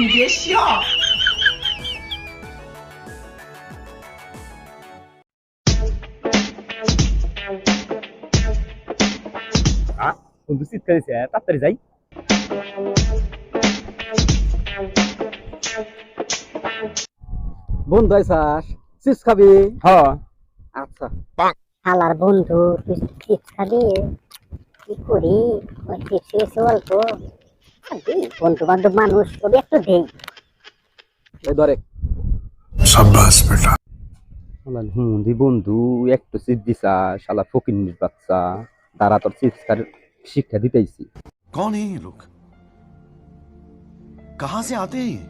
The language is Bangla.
你别笑。বন্ধু চিৎকার দিছে তাড়াতাড়ি যাই। বন্ধু আইসাস চিপস খাবি? হ্যাঁ আচ্ছা। হালার বন্ধু তুই চিপস খাবি? কি করি ওই চিপস এসে অল্প বন্ধু বান্ধব মানুষ ওকে একটু দেই। এই ধরে शाबाश बेटा। দি বন্ধু একটু চিপস দিছা শালা ফকিন্নির বাচ্চা, তারা তোর চিপস খার শিক্ষা দিতেইছি। कौन है ये लोग? कहां से आते हैं ये?